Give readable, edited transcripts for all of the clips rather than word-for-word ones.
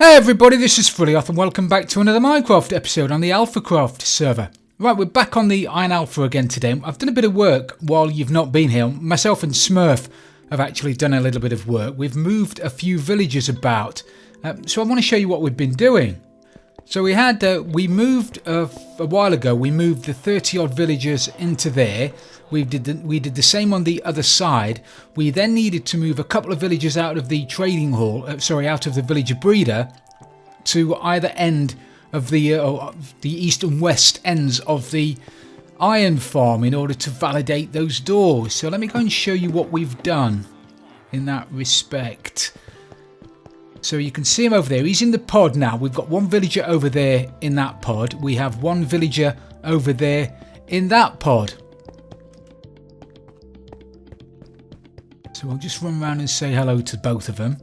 Hey everybody, this is Frilioth and welcome back to another Minecraft episode on the AlphaCraft server. Right, we're back on the Iron Alpha again today. I've done a bit of work while you've not been here. Myself and Smurf have actually done a little bit of work. We've moved a few villages about, so I want to show you what we've been doing. So we moved a while ago, we moved the 30 odd villagers into there. We did the same on the other side. We then needed to move a couple of villagers out of the trading hall, out of the villager breeder, to either end of the east and west ends of the iron farm in order to validate those doors. So let me go and show you what we've done in that respect. So you can see him over there. He's in the pod now. We've got one villager over there in that pod. We have one villager over there in that pod. So we'll just run around and say hello to both of them.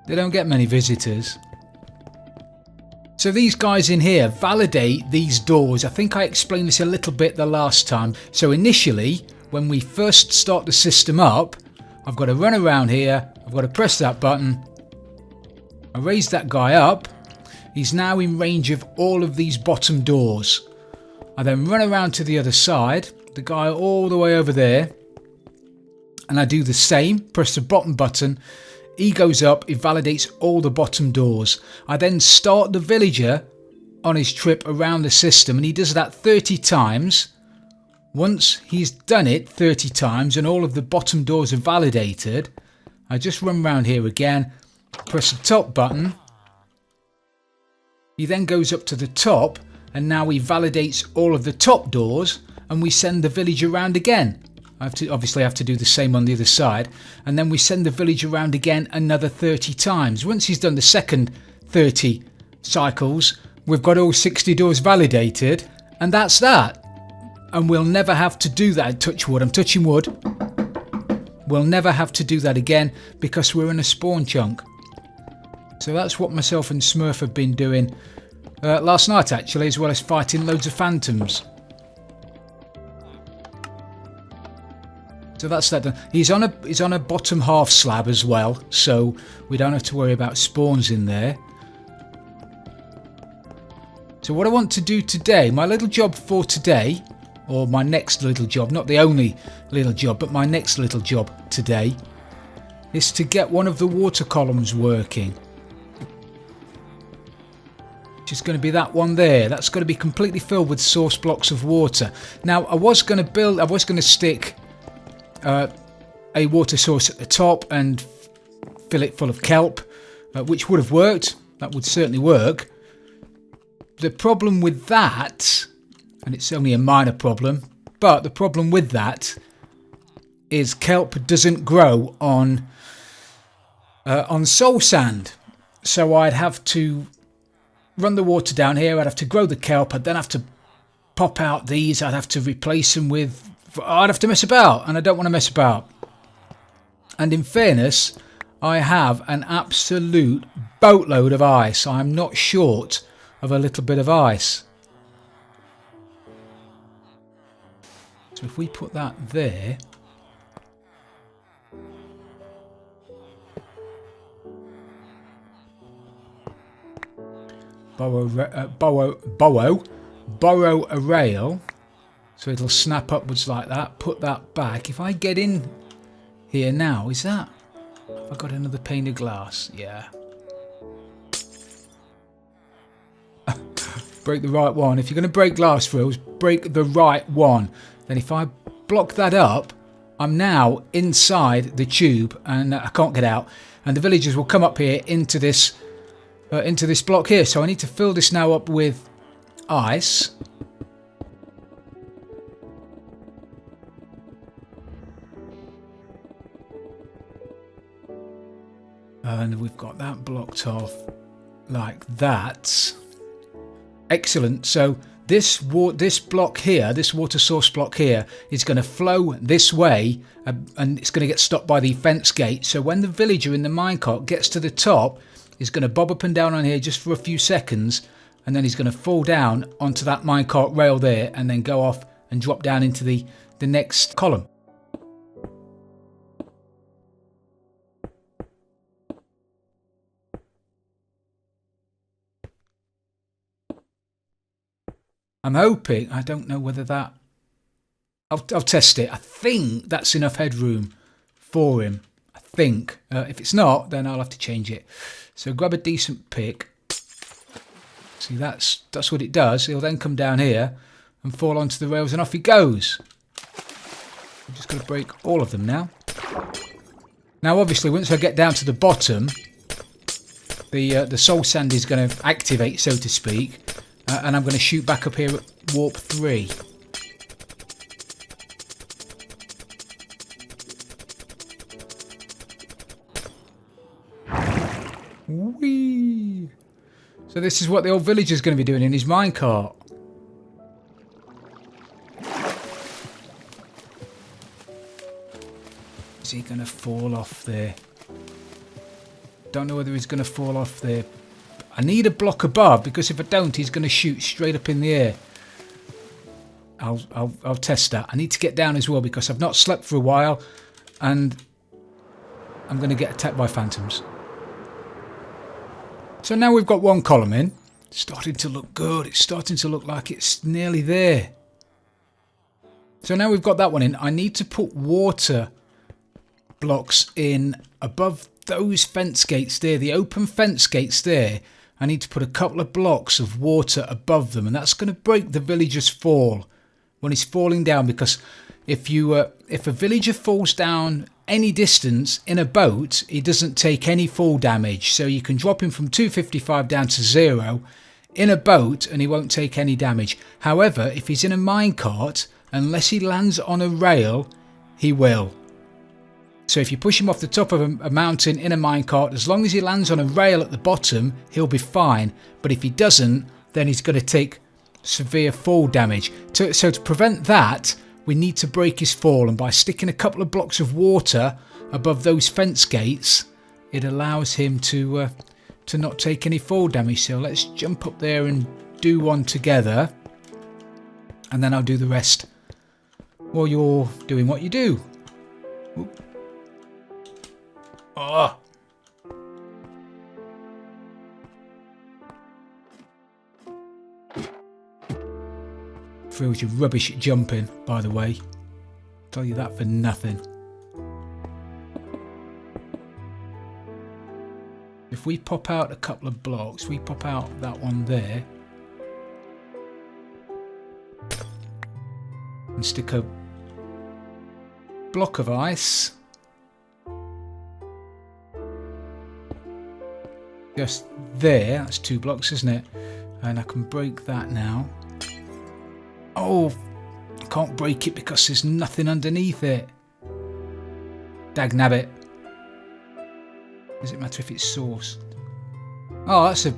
They don't get many visitors. So these guys in here validate these doors. I think I explained this a little bit the last time. So initially, when we first start the system up, I've got to run around here. I've got to press that button. I raise that guy up. He's now in range of all of these bottom doors. I then run around to the other side. The guy all the way over there. And I do the same, press the bottom button, he goes up, it validates all the bottom doors. I then start the villager on his trip around the system and he does that 30 times. Once he's done it 30 times and all of the bottom doors are validated, I just run around here again, press the top button. He then goes up to the top and now he validates all of the top doors and we send the villager around again. I obviously have to do the same on the other side, and then we send the village around again another 30 times. Once he's done the second 30 cycles, we've got all 60 doors validated, and that's that. And we'll never have to do that. Touch wood, I'm touching wood. We'll never have to do that again because we're in a spawn chunk. So that's what myself and Smurf have been doing last night actually, as well as fighting loads of phantoms. So that's that done. He's on a bottom half slab as well, so we don't have to worry about spawns in there. So what I want to do today, my little job for today, or my next little job, not the only little job, but my next little job today, is to get one of the water columns working. Which is going to be that one there. That's going to be completely filled with source blocks of water. Now I was going to stick a water source at the top and fill it full of kelp, which would have worked. That would certainly work. The problem with that, and it's only a minor problem, but the problem with that is kelp doesn't grow on soul sand. So I'd have to run the water down here, I'd have to grow the kelp, I'd then have to pop out these, I'd have to replace them with, I'd have to mess about, and I don't want to mess about. And in fairness, I have an absolute boatload of ice. I'm not short of a little bit of ice. So if we put that there, borrow a rail. So it'll snap upwards like that, put that back. If I get in here now, is that... Have I got another pane of glass? Yeah. Break the right one. If you're going to break glass rules, break the right one. Then if I block that up, I'm now inside the tube and I can't get out. And the villagers will come up here into this block here. So I need to fill this now up with ice. And we've got that blocked off like that. Excellent. So this block here, this water source block here, is going to flow this way and it's going to get stopped by the fence gate. So when the villager in the minecart gets to the top, he's going to bob up and down on here just for a few seconds, and then he's going to fall down onto that minecart rail there and then go off and drop down into the next column. I'm hoping, I don't know whether that, I'll test it. I think that's enough headroom for him. I think. If it's not, then I'll have to change it. So grab a decent pick. See, that's what it does. He'll then come down here and fall onto the rails and off he goes. I'm just going to break all of them now. Now obviously once I get down to the bottom, the soul sand is going to activate, so to speak, and I'm going to shoot back up here at warp 3. Whee! So this is what the old villager is going to be doing in his minecart. Is he going to fall off there? Don't know whether he's going to fall off there. I need a block above, because if I don't, he's going to shoot straight up in the air. I'll test that. I need to get down as well, because I've not slept for a while, and I'm going to get attacked by phantoms. So now we've got one column in. It's starting to look good. It's starting to look like it's nearly there. So now we've got that one in. I need to put water blocks in above those fence gates there. The open fence gates there. I need to put a couple of blocks of water above them. And that's going to break the villager's fall when he's falling down. Because if a villager falls down any distance in a boat, he doesn't take any fall damage. So you can drop him from 255 down to 0 in a boat and he won't take any damage. However, if he's in a minecart, unless he lands on a rail, he will. So if you push him off the top of a mountain in a minecart, as long as he lands on a rail at the bottom, he'll be fine. But if he doesn't, then he's going to take severe fall damage. So to prevent that, we need to break his fall, and by sticking a couple of blocks of water above those fence gates, it allows him to not take any fall damage. So let's jump up there and do one together, and then I'll do the rest while you're doing what you do. Oop. Oh. Feels you're rubbish at jumping, by the way. Tell you that for nothing. If we pop out a couple of blocks, we pop out that one there and stick a block of ice just there. That's 2 blocks, isn't it? And I can break that now. Oh, I can't break it because there's nothing underneath it. Dagnabbit. Does it matter if it's sourced? Oh, that's a...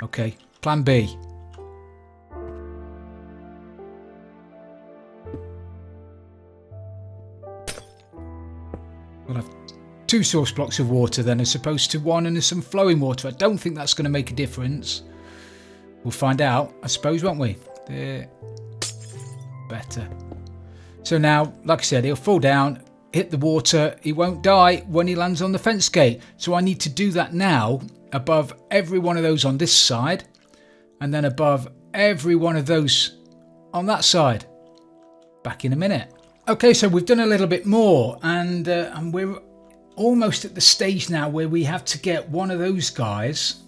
Okay, plan B. We'll have 2 source blocks of water then as opposed to 1, and there's some flowing water. I don't think that's going to make a difference. We'll find out, I suppose, won't we? There. Better. So now, like I said, he'll fall down, hit the water. He won't die when he lands on the fence gate. So I need to do that now above every one of those on this side, and then above every one of those on that side. Back in a minute. Okay, so we've done a little bit more, and we're almost at the stage now where we have to get one of those guys,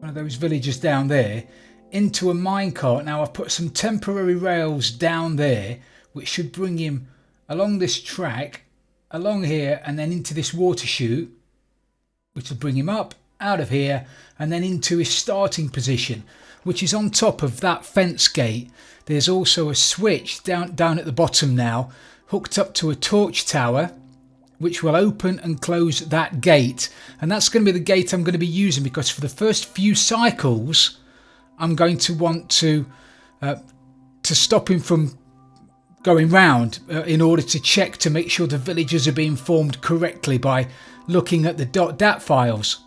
one of those villagers down there, into a minecart. Now I've put some temporary rails down there which should bring him along this track, along here, and then into this water chute, which will bring him up out of here and then into his starting position, which is on top of that fence gate. There's also a switch down at the bottom now, hooked up to a torch tower, which will open and close that gate. And that's going to be the gate I'm going to be using, because for the first few cycles I'm going to want to stop him from going round in order to check to make sure the villagers are being formed correctly by looking at the .dat files.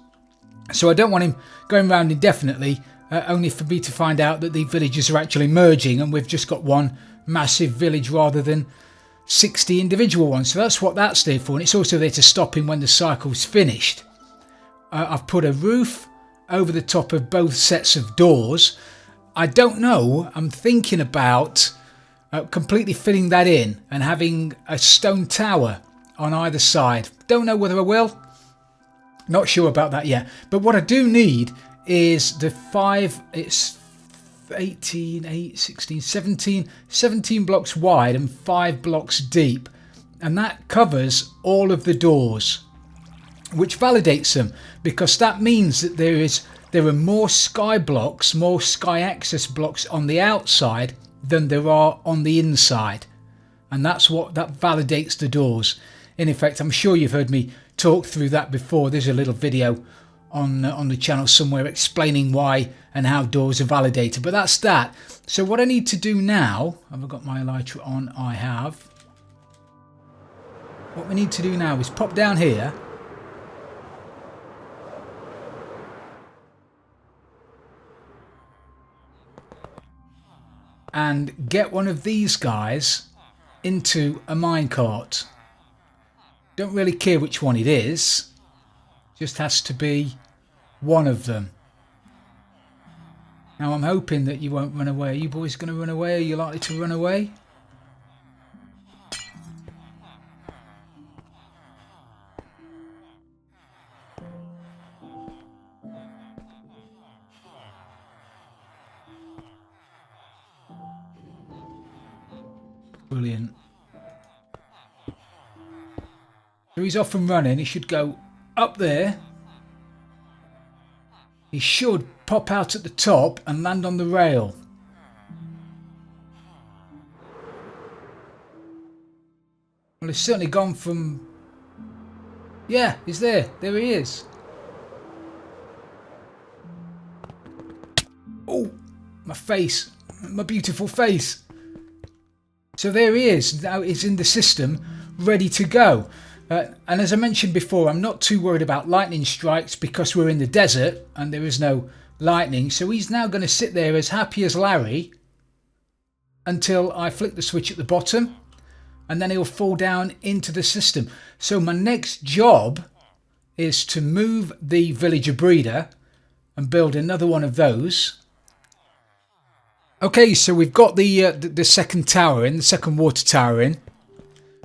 So I don't want him going round indefinitely, only for me to find out that the villagers are actually merging and we've just got one massive village rather than 60 individual ones. So that's what that's there for, and it's also there to stop him when the cycle's finished. I've put a roof over the top of both sets of doors. I don't know. I'm thinking about completely filling that in and having a stone tower on either side. Don't know whether I will. Not sure about that yet. But what I do need is the 5, it's 18, 8, 16, 17 blocks wide and 5 blocks deep. And that covers all of the doors, which validates them, because that means that there are more sky blocks, more sky access blocks on the outside than there are on the inside. And that validates the doors. In effect, I'm sure you've heard me talk through that before. There's a little video on the channel somewhere explaining why and how doors are validated, but that's that. So what I need to do now, have I got my elytra on? I have. What we need to do now is pop down here and get one of these guys into a minecart. Don't really care which one it is, just has to be one of them. Now I'm hoping that you won't run away. Are you boys going to run away? Are you likely to run away? Brilliant. So he's off and running. He should go up there. He should pop out at the top and land on the rail. Well, he's certainly gone from... Yeah, he's there. There he is. Oh, my face. My beautiful face. So there he is. Now he's in the system, ready to go. And as I mentioned before, I'm not too worried about lightning strikes because we're in the desert and there is no lightning. So he's now going to sit there as happy as Larry until I flick the switch at the bottom, and then he'll fall down into the system. So my next job is to move the villager breeder and build another one of those. Okay, so we've got the second tower in, the second water tower in.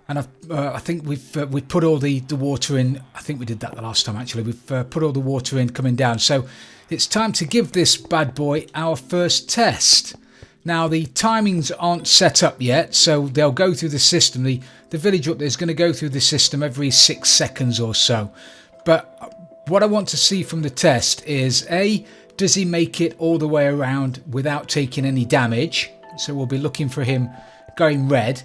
And I think we've put all the water in. I think we did that the last time actually. We've put all the water in coming down. So it's time to give this bad boy our first test. Now the timings aren't set up yet, so they'll go through the system. The villager up there is going to go through the system every 6 seconds or so. But what I want to see from the test is A, does he make it all the way around without taking any damage? So we'll be looking for him going red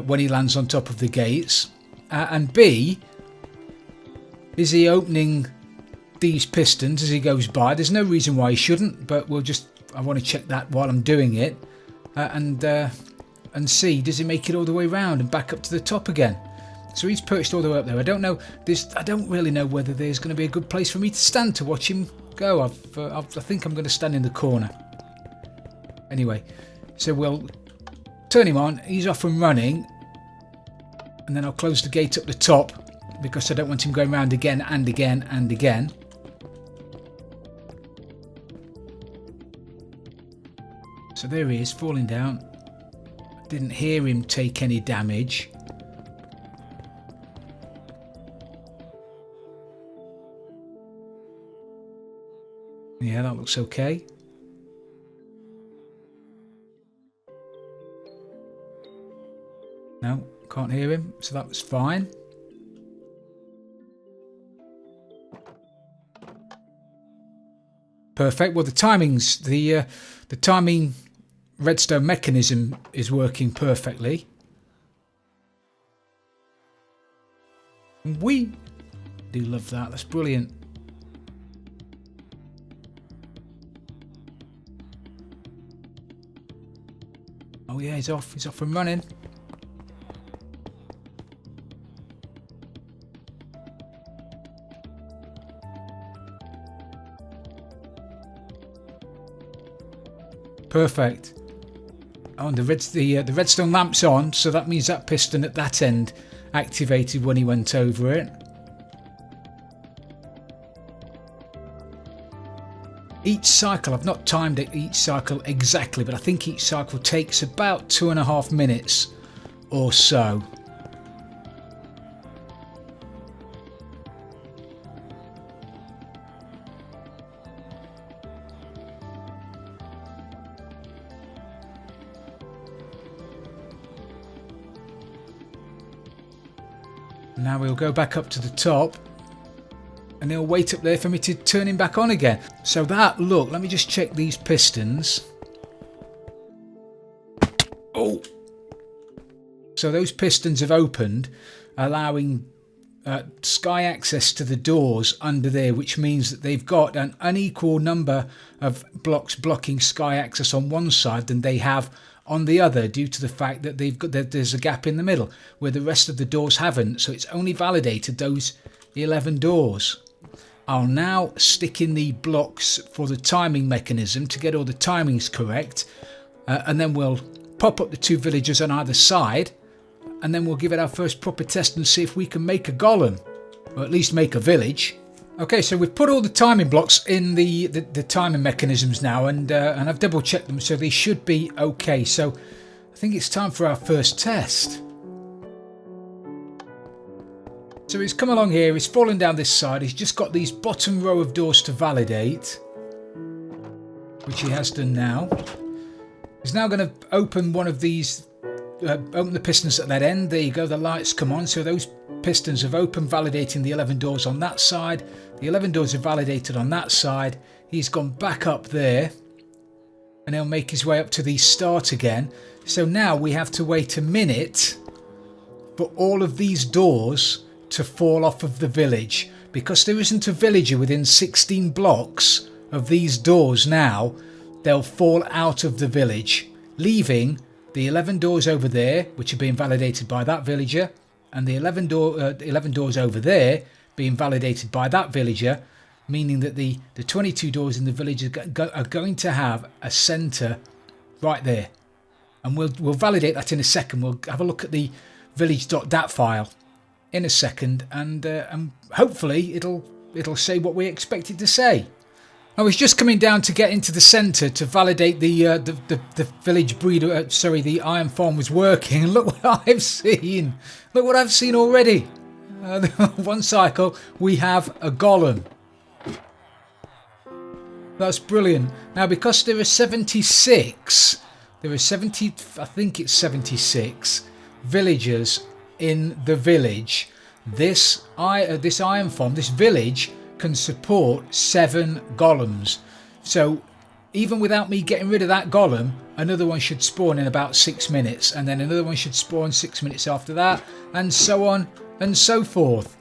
when he lands on top of the gates. And B, is he opening these pistons as he goes by? There's no reason why he shouldn't, but I want to check that while I'm doing it. And see, does he make it all the way around and back up to the top again? So he's perched all the way up there. I don't know. I don't really know whether there's going to be a good place for me to stand to watch him go. I think I'm going to stand in the corner. Anyway, so we'll turn him on. He's off and running. And then I'll close the gate up the top because I don't want him going round again and again and again. So there he is, falling down. I didn't hear him take any damage. Yeah, that looks okay. No, can't hear him, so that was fine. Perfect. Well, the timing redstone mechanism is working perfectly. We do love that. That's brilliant. Oh yeah, he's off and running. Perfect. Oh, and the redstone lamp's on, so that means that piston at that end activated when he went over it. each cycle, I've not timed it each cycle exactly, but I think each cycle takes about 2.5 minutes or so. Now we'll go back up to the top and he'll wait up there for me to turn him back on again. So that, look, let me just check these pistons. Oh! So those pistons have opened, allowing sky access to the doors under there, which means that they've got an unequal number of blocks blocking sky access on one side than they have on the other, due to the fact that there's a gap in the middle where the rest of the doors haven't. So it's only validated those 11 doors. I'll now stick in the blocks for the timing mechanism to get all the timings correct, and then we'll pop up the 2 villagers on either side, and then we'll give it our first proper test and see if we can make a golem, or at least make a village. Okay, so we've put all the timing blocks in the timing mechanisms now, and I've double checked them, so they should be okay. So I think it's time for our first test. So he's come along here, he's fallen down this side, he's just got these bottom row of doors to validate, which he has done now. He's now going to open one of these, open the pistons at that end. There you go, the lights come on, so those pistons have opened, validating the 11 doors on that side. The 11 doors are validated on that side. He's gone back up there and he'll make his way up to the start again. So now we have to wait a minute for all of these doors to fall off of the village, because there isn't a villager within 16 blocks of these doors now. They'll fall out of the village, leaving the 11 doors over there, which are being validated by that villager, and the 11 doors over there being validated by that villager, meaning that the 22 doors in the village are going to have a centre right there. And we'll validate that in a second. We'll have a look at the Villages.dat file in a second, and hopefully it'll say what we expect it to say. I was just coming down to get into the centre to validate the village breeder. The iron farm was working, and look what I've seen. Look what I've seen already. One cycle, we have a golem. That's brilliant. Now, because there are 76, I think it's 76 villagers in the village. This iron farm, this village, can support 7 golems. So even without me getting rid of that golem, another one should spawn in about 6 minutes, and then another one should spawn 6 minutes after that, and so on and so forth.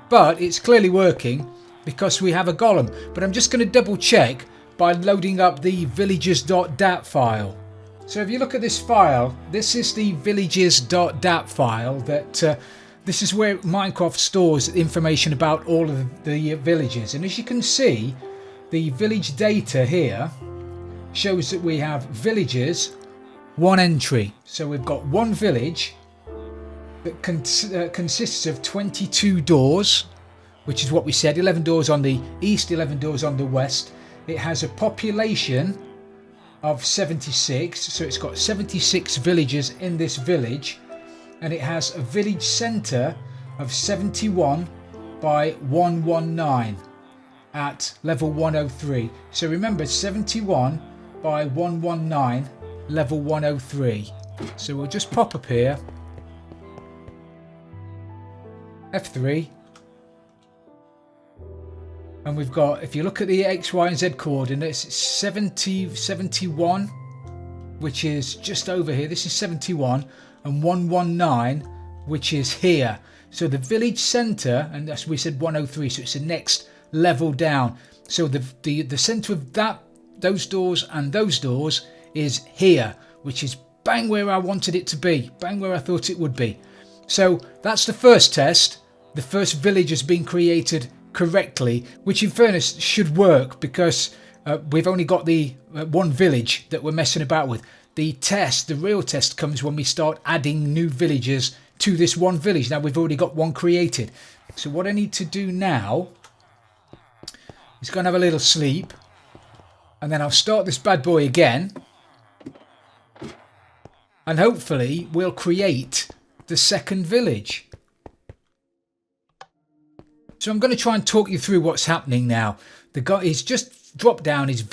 But it's clearly working because we have a golem. But I'm just going to double check by loading up the Villages.dat file. So if you look at this file, this is the Villages.dat file that this is where Minecraft stores information about all of the villages. And as you can see, the village data here shows that we have villages, 1 entry. So we've got 1 village that consists of 22 doors, which is what we said, 11 doors on the east, 11 doors on the west. It has a population of 76, so it's got 76 villagers in this village, and it has a village centre of 71 by 119 at level 103. So remember, 71 by 119 level 103. So we'll just pop up here, F3, and we've got, if you look at the X, Y and Z coordinates, it's 71, which is just over here. This is 71, and 119, which is here. So the village centre, and as we said 103, so it's the next level down. So the centre of those doors and those doors is here, which is bang where I wanted it to be, bang where I thought it would be. So that's the first test. The first village has been created correctly, which in fairness should work, because we've only got the 1 village that we're messing about with. The real test comes when we start adding new villagers to this 1 village. Now we've already got 1 created. So what I need to do now is go and have a little sleep, And then I'll start this bad boy again. And hopefully we'll create the second village. So I'm going to try and talk you through what's happening now. The guy is just dropped down, he's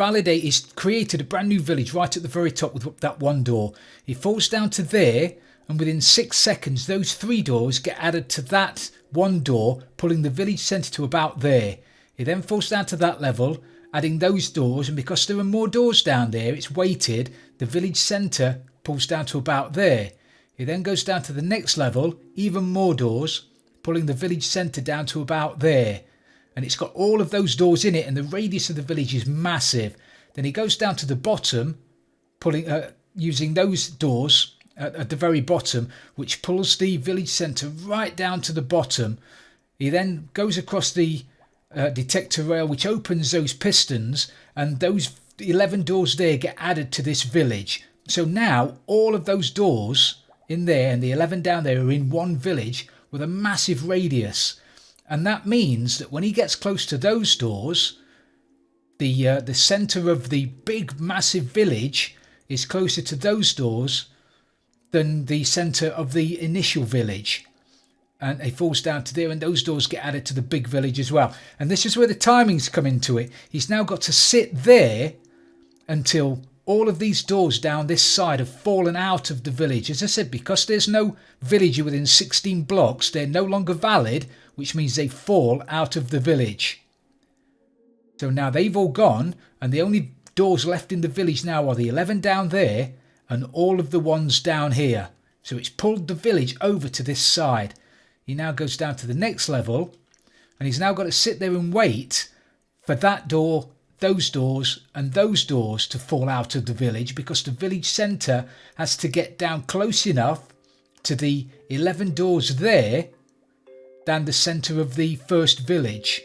created a brand new village right at the very top with that one door. He falls down to there, and within 6 seconds those 3 doors get added to that one door, pulling the village centre to about there. He then falls down to that level, adding those doors, and because there are more doors down there, it's weighted, the village centre pulls down to about there. He then goes down to the next level, even more doors, pulling the village centre down to about there. And it's got all of those doors in it, and the radius of the village is massive. Then he goes down to the bottom, using those doors at the very bottom, which pulls the village centre right down to the bottom. He then goes across the detector rail, which opens those pistons, and those 11 doors there get added to this village. So now all of those doors in there and the 11 down there are in one village with a massive radius. And that means that when he gets close to those doors, the centre of the big massive village is closer to those doors than the centre of the initial village. And it falls down to there, and those doors get added to the big village as well. And this is where the timings come into it. He's now got to sit there until all of these doors down this side have fallen out of the village. As I said, because there's no villager within 16 blocks, they're no longer valid, which means they fall out of the village. So now they've all gone, and the only doors left in the village now are the 11 down there and all of the ones down here. So it's pulled the village over to this side. He now goes down to the next level, and he's now got to sit there and wait for that door, those doors and those doors to fall out of the village, because the village centre has to get down close enough to the 11 doors there than the centre of the first village.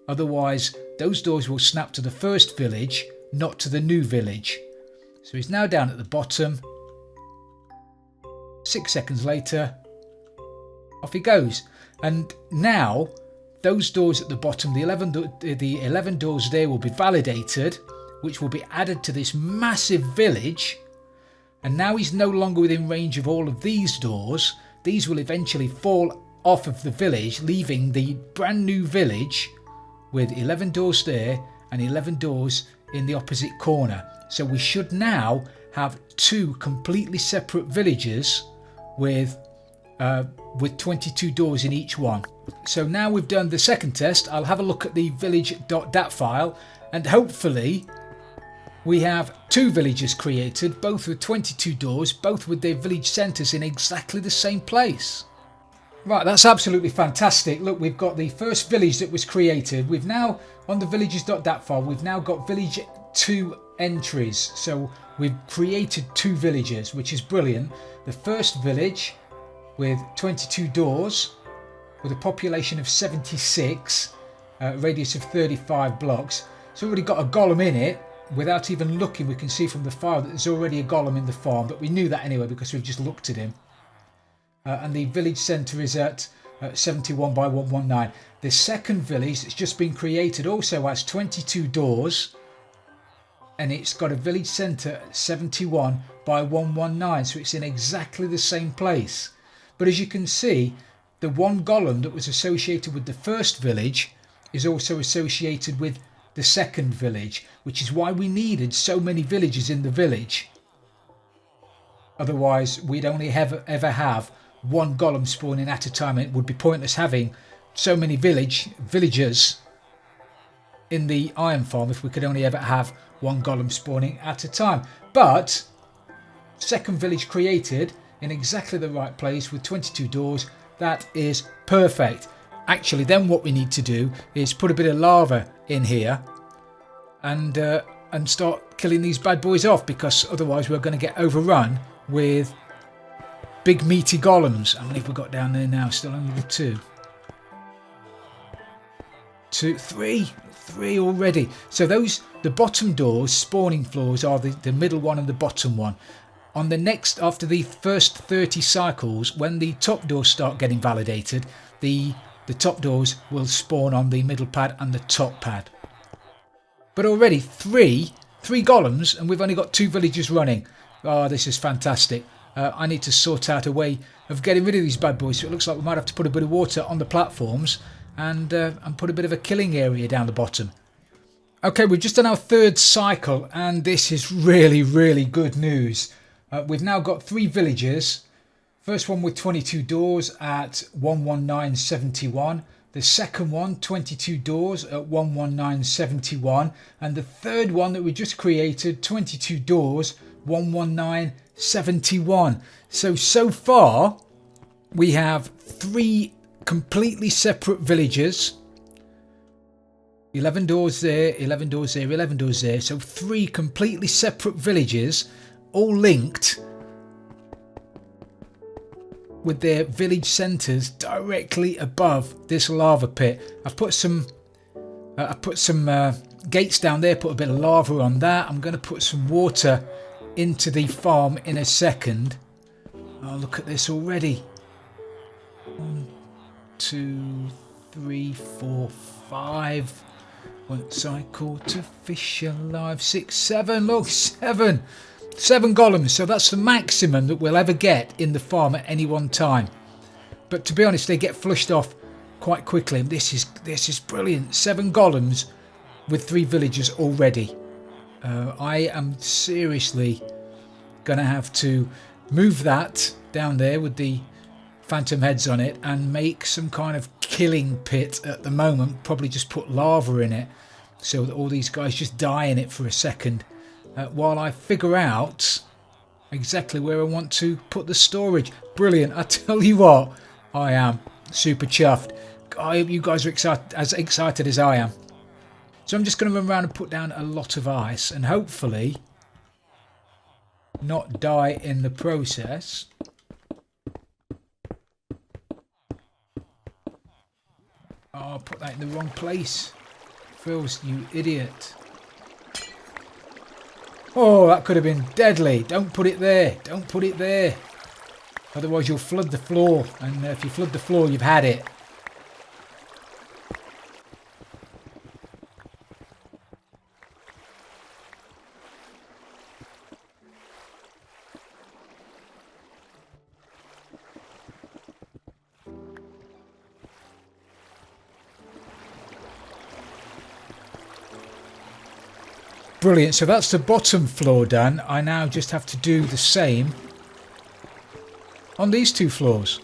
Otherwise those doors will snap to the first village, not to the new village. So he's now down at the bottom. 6 seconds later, off he goes. And now those doors at the bottom, the 11 doors there will be validated, which will be added to this massive village. And now he's no longer within range of all of these doors. These will eventually fall off of the village, leaving the brand new village with 11 doors there and 11 doors in the opposite corner. So we should now have 2 completely separate villages with 22 doors in each one. So now we've done the second test, I'll have a look at the Villages.dat file, and hopefully we have 2 villages created, both with 22 doors, both with their village centres in exactly the same place. Right, that's absolutely fantastic. Look, we've got the first village that was created. We've now, on the Villages.dat file, we've now got village 2 entries. So we've created 2 villages, which is brilliant. The first village with 22 doors, with a population of 76, radius of 35 blocks. It's already got a golem in it. Without even looking, we can see from the file that there's already a golem in the farm, but we knew that anyway because we've just looked at him. And the village centre is at 71 by 119. The second village that's just been created also has 22 doors, and it's got a village centre at 71 by 119, so it's in exactly the same place. But as you can see, the one golem that was associated with the first village is also associated with the second village, which is why we needed so many villagers in the village. Otherwise we'd only ever have one golem spawning at a time, and it would be pointless having so many villagers in the iron farm if we could only ever have one golem spawning at a time. But second village created in exactly the right place with 22 doors, that is perfect. Actually, then what we need to do is put a bit of lava in here and start killing these bad boys off, because otherwise we're going to get overrun with big meaty golems. How many have we got down there now? Still only the 2. 3 already. So the bottom doors, spawning floors, are the middle one and the bottom one. On the next, after the first 30 cycles, when the top doors start getting validated, the top doors will spawn on the middle pad and the top pad. But already 3 3 golems and we've only got 2 villagers running. Oh, this is fantastic. I need to sort out a way of getting rid of these bad boys. So it looks like we might have to put a bit of water on the platforms and put a bit of a killing area down the bottom. Okay, we've just done our 3rd cycle and this is really, really good news. We've now got 3 villagers. First one with 22 doors at 119.71. The second one, 22 doors at 119.71. And the third one that we just created, 22 doors, 119.71. So far, we have 3 completely separate villages. 11 doors there, 11 doors there, 11 doors there. So 3 completely separate villages, all linked with their village centres directly above this lava pit. I've put some gates down there, put a bit of lava on that. I'm going to put some water into the farm in a second. Oh, look at this already. 1, 2, 3, 4, 5. Once I caught a fish alive. 6, 7. Look, 7. 7 golems, so that's the maximum that we'll ever get in the farm at any one time. But to be honest, they get flushed off quite quickly. This is brilliant. 7 golems with 3 villagers already. I am seriously going to have to move that down there with the phantom heads on it and make some kind of killing pit at the moment. Probably just put lava in it so that all these guys just die in it for a second. While I figure out exactly where I want to put the storage. Brilliant. I tell you what, I am super chuffed. I hope you guys are as excited as I am. So I'm just going to run around and put down a lot of ice and hopefully not die in the process. Oh, I put that in the wrong place. Phils, you idiot. Oh, that could have been deadly. Don't put it there. Don't put it there. Otherwise you'll flood the floor. And if you flood the floor, you've had it. Brilliant, so that's the bottom floor done. I now just have to do the same on these 2 floors.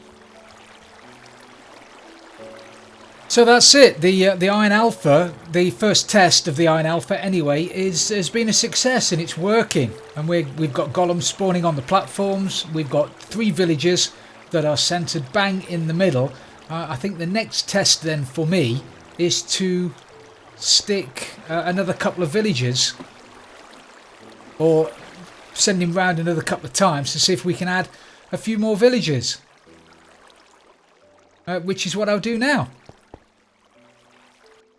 So that's it. The Iron Alpha, the first test of the Iron Alpha anyway, has been a success and it's working. And we've got golems spawning on the platforms. We've got 3 villages that are centred bang in the middle. I think the next test then for me is to stick another couple of villagers or send him round another couple of times to see if we can add a few more villagers, which is what I'll do now.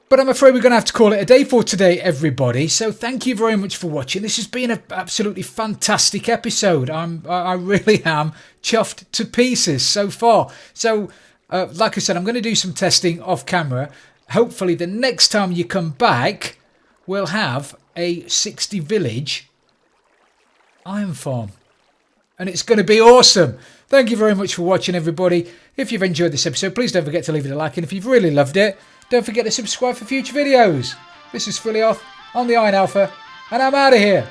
But I'm afraid we're going to have to call it a day for today, everybody. So thank you very much for watching. This has been an absolutely fantastic episode. I really am chuffed to pieces so far. So like I said, I'm going to do some testing off camera. Hopefully the next time you come back, we'll have a 60 village iron farm. And it's going to be awesome. Thank you very much for watching, everybody. If you've enjoyed this episode, please don't forget to leave it a like. And if you've really loved it, don't forget to subscribe for future videos. This is Frilioth on the Iron Alpha, and I'm out of here.